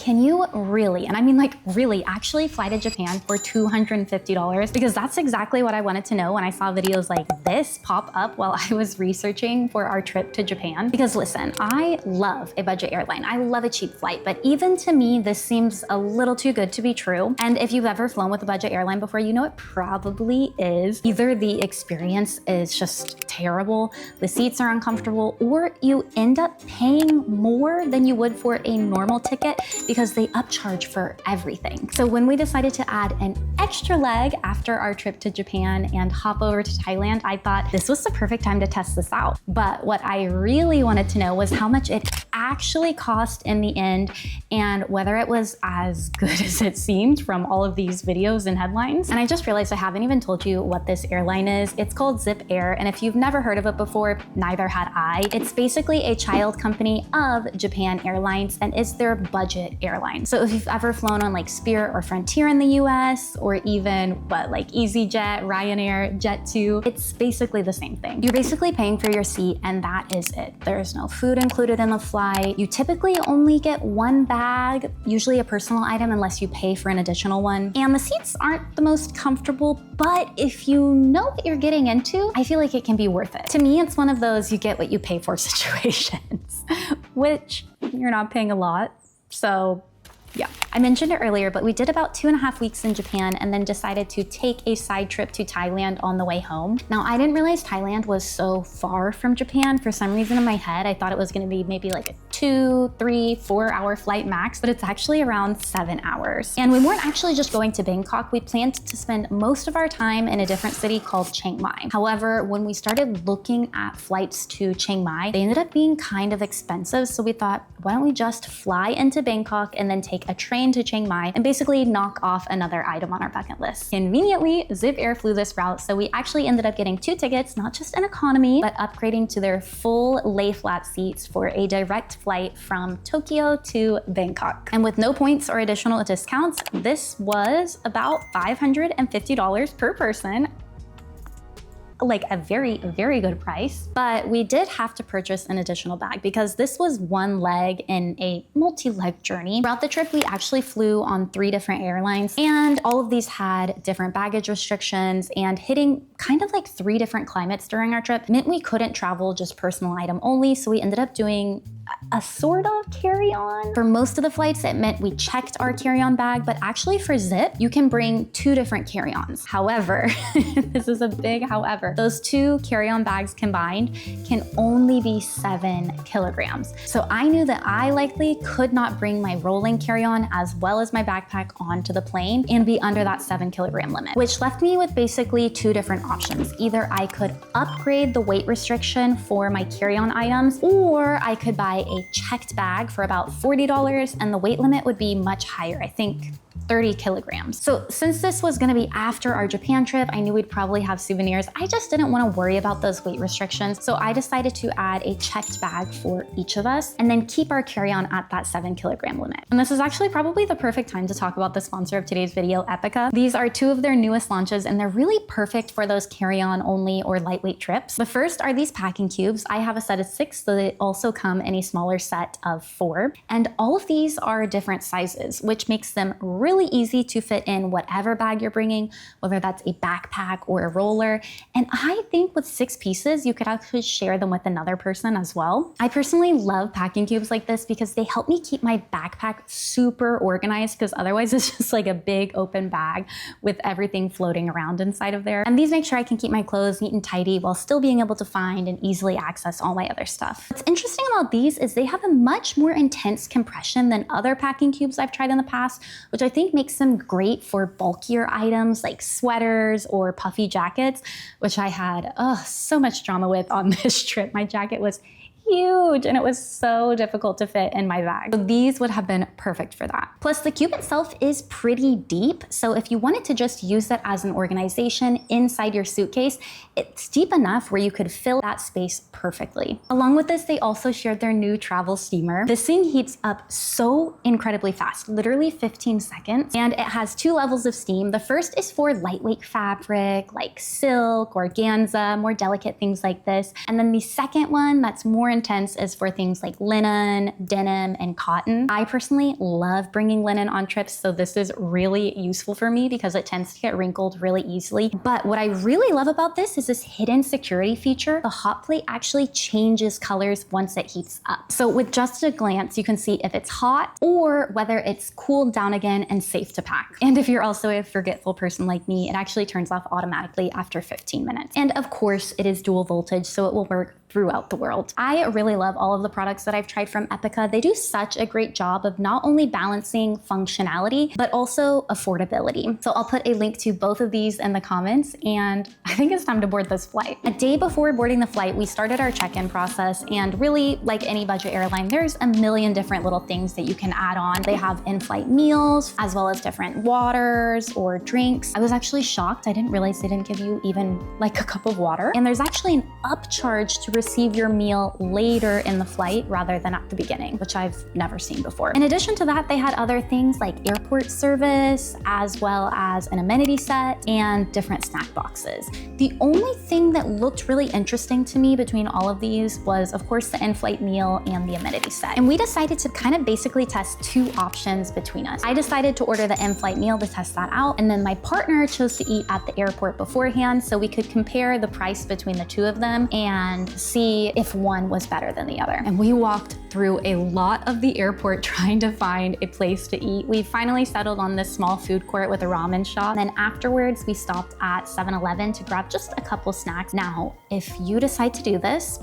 can you really, and I mean like really, actually fly to Japan for $250? Because that's exactly what I wanted to know when I saw videos like this pop up while I was researching for our trip to Japan. Because listen, I love a budget airline. I love a cheap flight, but even to me, this seems a little too good to be true. And if you've ever flown with a budget airline before, you know it probably is. Either the experience is just terrible, the seats are uncomfortable, or you end up paying more than you would for a normal ticket because they upcharge for everything. So when we decided to add an extra leg after our trip to Japan and hop over to Thailand, I thought this was the perfect time to test this out. But what I really wanted to know was how much it actually cost in the end and whether it was as good as it seemed from all of these videos and headlines. And I just realized I haven't even told you what this airline is. It's called Zip Air, and if you've never heard of it before, neither had I. It's basically a child company of Japan Airlines and it's their budget airline. So if you've ever flown on like Spirit or Frontier in the US, or even like EasyJet, Ryanair, Jet2, it's basically the same thing. You're basically paying for your seat and that is it. There's no food included in the flight. You typically only get one bag, usually a personal item unless you pay for an additional one. And the seats aren't the most comfortable, but if you know what you're getting into, I feel like it can be worth it. To me, it's one of those you get what you pay for situations, which you're not paying a lot. So yeah, I mentioned it earlier, but we did about 2.5 weeks in Japan and then decided to take a side trip to Thailand on the way home. Now, I didn't realize Thailand was so far from Japan. For some reason in my head, I thought it was gonna be maybe like a 2, 3, 4 hour flight max, but it's actually around 7 hours. And we weren't actually just going to Bangkok. We planned to spend most of our time in a different city called Chiang Mai. However, when we started looking at flights to Chiang Mai, they ended up being kind of expensive. So we thought, why don't we just fly into Bangkok and then take a train to Chiang Mai and basically knock off another item on our bucket list. Conveniently, Zip Air flew this route, so we actually ended up getting 2 tickets, not just an economy, but upgrading to their full lay flat seats for a direct flight from Tokyo to Bangkok. And with no points or additional discounts, this was about $550 per person. Like a very, very good price. But we did have to purchase an additional bag because this was one leg in a multi-leg journey. Throughout the trip, we actually flew on 3 different airlines, and all of these had different baggage restrictions, and hitting kind of like 3 different climates during our trip meant we couldn't travel just personal item only. So we ended up doing a sort of carry-on. For most of the flights, it meant we checked our carry-on bag, but actually for Zip, you can bring 2 different carry-ons. However, this is a big however, those 2 carry-on bags combined can only be 7 kilograms. So I knew that I likely could not bring my rolling carry-on as well as my backpack onto the plane and be under that 7 kilogram limit, which left me with basically 2 different options. Either I could upgrade the weight restriction for my carry-on items, or I could buy a checked bag for about $40 and the weight limit would be much higher, I think 30 kilograms. So since this was gonna be after our Japan trip, I knew we'd probably have souvenirs. I just didn't wanna worry about those weight restrictions. So I decided to add a checked bag for each of us and then keep our carry-on at that 7 kilogram limit. And this is actually probably the perfect time to talk about the sponsor of today's video, Epica. These are 2 of their newest launches and they're really perfect for those carry-on only or lightweight trips. The first are these packing cubes. I have a set of 6, so they also come in a smaller set of 4. And all of these are different sizes, which makes them really easy to fit in whatever bag you're bringing, whether that's a backpack or a roller. And I think with 6 pieces, you could actually share them with another person as well. I personally love packing cubes like this because they help me keep my backpack super organized, because otherwise it's just like a big open bag with everything floating around inside of there. And these make sure I can keep my clothes neat and tidy while still being able to find and easily access all my other stuff. What's interesting about these is they have a much more intense compression than other packing cubes I've tried in the past, which I think makes them great for bulkier items like sweaters or puffy jackets, which I had so much drama with on this trip. My jacket was huge and it was so difficult to fit in my bag. So these would have been perfect for that. Plus the cube itself is pretty deep. So if you wanted to just use it as an organization inside your suitcase, it's deep enough where you could fill that space perfectly. Along with this, they also shared their new travel steamer. This thing heats up so incredibly fast, literally 15 seconds. And it has 2 levels of steam. The first is for lightweight fabric like silk, organza, more delicate things like this. And then the second one that's more intense is for things like linen, denim, and cotton. I personally love bringing linen on trips, so this is really useful for me because it tends to get wrinkled really easily. But what I really love about this is this hidden security feature. The hot plate actually changes colors once it heats up. So with just a glance, you can see if it's hot or whether it's cooled down again and safe to pack. And if you're also a forgetful person like me, it actually turns off automatically after 15 minutes. And of course, it is dual voltage, so it will work throughout the world. I really love all of the products that I've tried from Epica. They do such a great job of not only balancing functionality, but also affordability. So I'll put a link to both of these in the comments, and I think it's time to board this flight. A day before boarding the flight, we started our check-in process, and really, like any budget airline, there's a million different little things that you can add on. They have in-flight meals, as well as different waters or drinks. I was actually shocked. I didn't realize they didn't give you even like a cup of water. And there's actually an upcharge to receive your meal later in the flight rather than at the beginning, which I've never seen before. In addition to that, they had other things like airport service, as well as an amenity set and different snack boxes. The only thing that looked really interesting to me between all of these was, of course, the in-flight meal and the amenity set. And we decided to kind of basically test two options between us. I decided to order the in-flight meal to test that out, and then my partner chose to eat at the airport beforehand so we could compare the price between the two of them and see if one was better than the other. And we walked through a lot of the airport trying to find a place to eat. We finally settled on this small food court with a ramen shop. And then afterwards, we stopped at 7-Eleven to grab just a couple snacks. Now, if you decide to do this,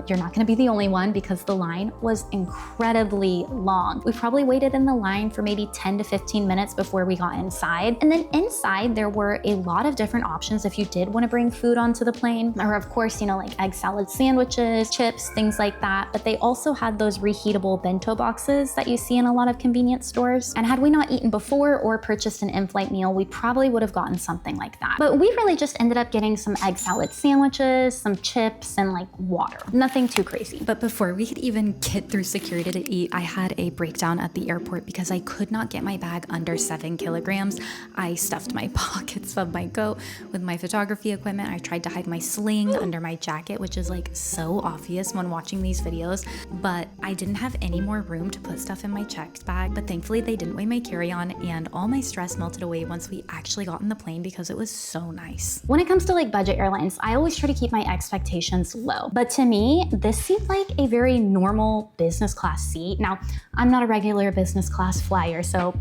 you're not gonna be the only one because the line was incredibly long. We probably waited in the line for maybe 10 to 15 minutes before we got inside. And then inside, there were a lot of different options if you did wanna bring food onto the plane. Or of course, like egg salad sandwiches, chips, things like that. But they also had those reheatable bento boxes that you see in a lot of convenience stores. And had we not eaten before or purchased an in-flight meal, we probably would have gotten something like that. But we really just ended up getting some egg salad sandwiches, some chips, and like water. Nothing too crazy. But before we could even get through security to eat, I had a breakdown at the airport because I could not get my bag under 7 kilograms. I stuffed my pockets of my coat with my photography equipment. I tried to hide my sling under my jacket, which is like so obvious when watching these videos, but I didn't have any more room to put stuff in my checked bag. But thankfully they didn't weigh my carry-on, and all my stress melted away once we actually got on the plane because it was so nice. When it comes to like budget airlines, I always try to keep my expectations low. But to me, this seemed like a very normal business class seat. Now, I'm not a regular business class flyer, so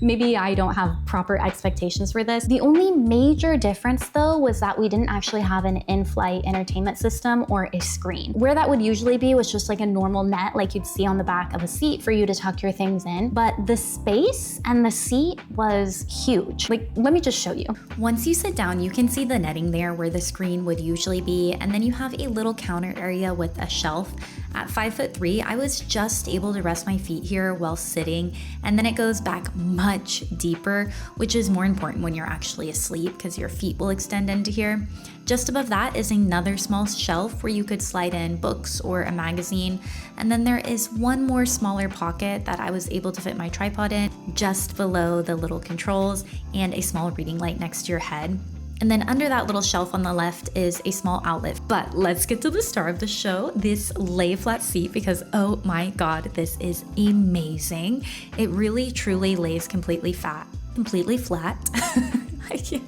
maybe I don't have proper expectations for this. The only major difference though was that we didn't actually have an in-flight entertainment system or a screen. Where that would usually be was just like a normal net like you'd see on the back of a seat for you to tuck your things in. But the space and the seat was huge. Like, let me just show you. Once you sit down, you can see the netting there where the screen would usually be, and then you have a little counter area with a shelf. At 5'3", I was just able to rest my feet here while sitting, and then it goes back much deeper, which is more important when you're actually asleep because your feet will extend into here. Just above that is another small shelf where you could slide in books or a magazine, and then there is one more smaller pocket that I was able to fit my tripod in just below the little controls, and a small reading light next to your head. And then under that little shelf on the left is a small outlet. But let's get to the star of the show, this lay flat seat, because oh my God, this is amazing. It really truly lays completely flat. I can't.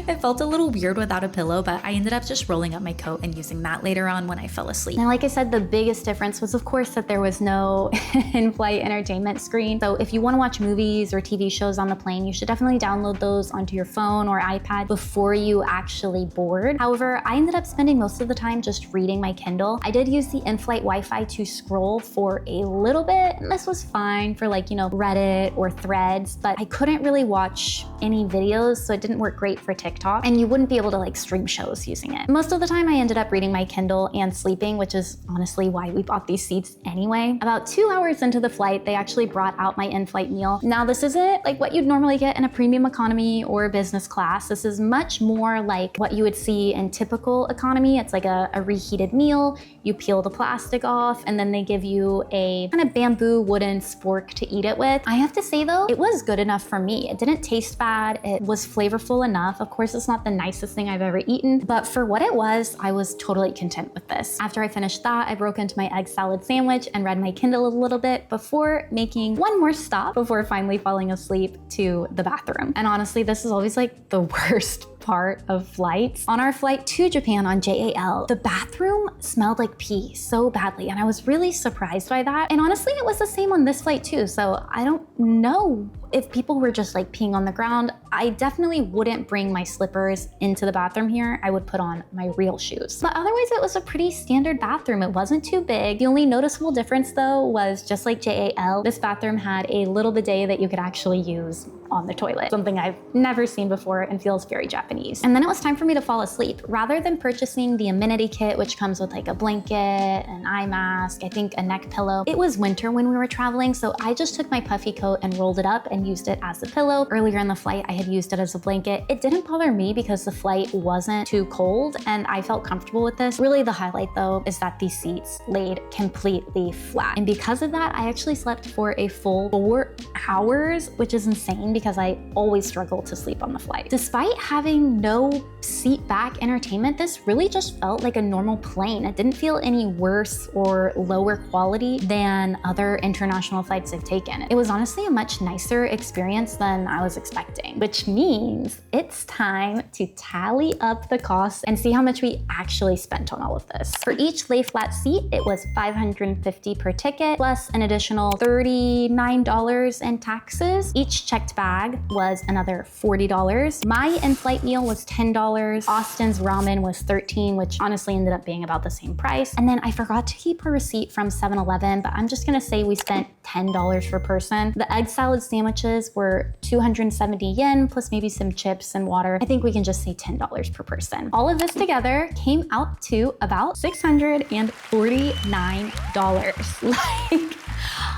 It felt a little weird without a pillow, but I ended up just rolling up my coat and using that later on when I fell asleep. Now, like I said, the biggest difference was, of course, that there was no in-flight entertainment screen. So if you want to watch movies or TV shows on the plane, you should definitely download those onto your phone or iPad before you actually board. However, I ended up spending most of the time just reading my Kindle. I did use the in-flight Wi-Fi to scroll for a little bit, and this was fine for like, Reddit or Threads, but I couldn't really watch any videos, so it didn't work great for TikTok, and you wouldn't be able to like stream shows using it. Most of the time I ended up reading my Kindle and sleeping, which is honestly why we bought these seats anyway. About 2 hours into the flight, they actually brought out my in-flight meal. Now this isn't like what you'd normally get in a premium economy or business class. This is much more like what you would see in typical economy. It's like a reheated meal. You peel the plastic off, and then they give you a kind of bamboo wooden spork to eat it with. I have to say though, it was good enough for me. It didn't taste bad. It was flavorful enough. Of course, it's not the nicest thing I've ever eaten, but for what it was, I was totally content with this. After I finished that, I broke into my egg salad sandwich and read my Kindle a little bit before making one more stop before finally falling asleep to the bathroom. And honestly, this is always like the worst part of flights. On our flight to Japan on JAL, the bathroom smelled like pee so badly, and I was really surprised by that. And honestly, it was the same on this flight too, so I don't know if people were just like peeing on the ground. I definitely wouldn't bring my slippers into the bathroom here. I would put on my real shoes. But otherwise, it was a pretty standard bathroom. It wasn't too big. The only noticeable difference though was just like JAL, this bathroom had a little bidet that you could actually use on the toilet, something I've never seen before and feels very Japanese. And then it was time for me to fall asleep. Rather than purchasing the amenity kit, which comes with like a blanket, an eye mask, I think a neck pillow, it was winter when we were traveling, so I just took my puffy coat and rolled it up and used it as a pillow. Earlier in the flight, I had used it as a blanket. It didn't bother me because the flight wasn't too cold and I felt comfortable with this. Really the highlight though is that these seats laid completely flat. And because of that, I actually slept for a full 4 hours, which is insane because I always struggle to sleep on the flight. Despite having no seat back entertainment, this really just felt like a normal plane. It didn't feel any worse or lower quality than other international flights I've taken. It was honestly a much nicer experience than I was expecting, which means it's time to tally up the costs and see how much we actually spent on all of this. For each lay flat seat, it was $550 per ticket, plus an additional $39 in taxes. Each checked bag was another $40. My in-flight meal was $10. Austin's ramen was $13, which honestly ended up being about the same price. And then I forgot to keep a receipt from 7-Eleven, but I'm just gonna say we spent $10 per person. The egg salad sandwiches were 270 yen, plus maybe some chips and water. I think we can just say $10 per person. All of this together came out to about $649. Like,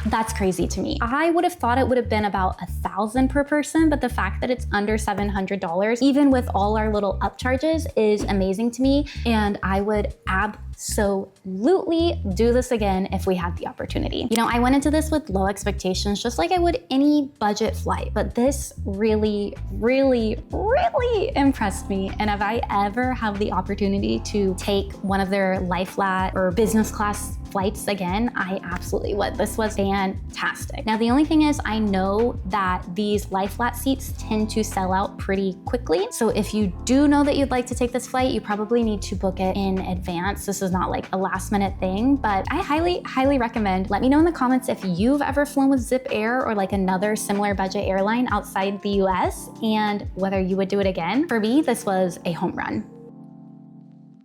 that's crazy to me. I would have thought it would have been about $1,000 per person, but the fact that it's under $700, even with all our little upcharges, is amazing to me. And I would absolutely do this again if we had the opportunity. You know, I went into this with low expectations, just like I would any budget flight, but this really, really, really impressed me. And if I ever have the opportunity to take one of their lie flat or business class flights again, I absolutely would. This was fantastic. Now, the only thing is I know that these lie flat seats tend to sell out pretty quickly. So if you do know that you'd like to take this flight, you probably need to book it in advance. This is not like a last minute thing, but I highly, highly recommend. Let me know in the comments if you've ever flown with Zip Air or like another similar budget airline outside the US and whether you would do it again. For me, this was a home run.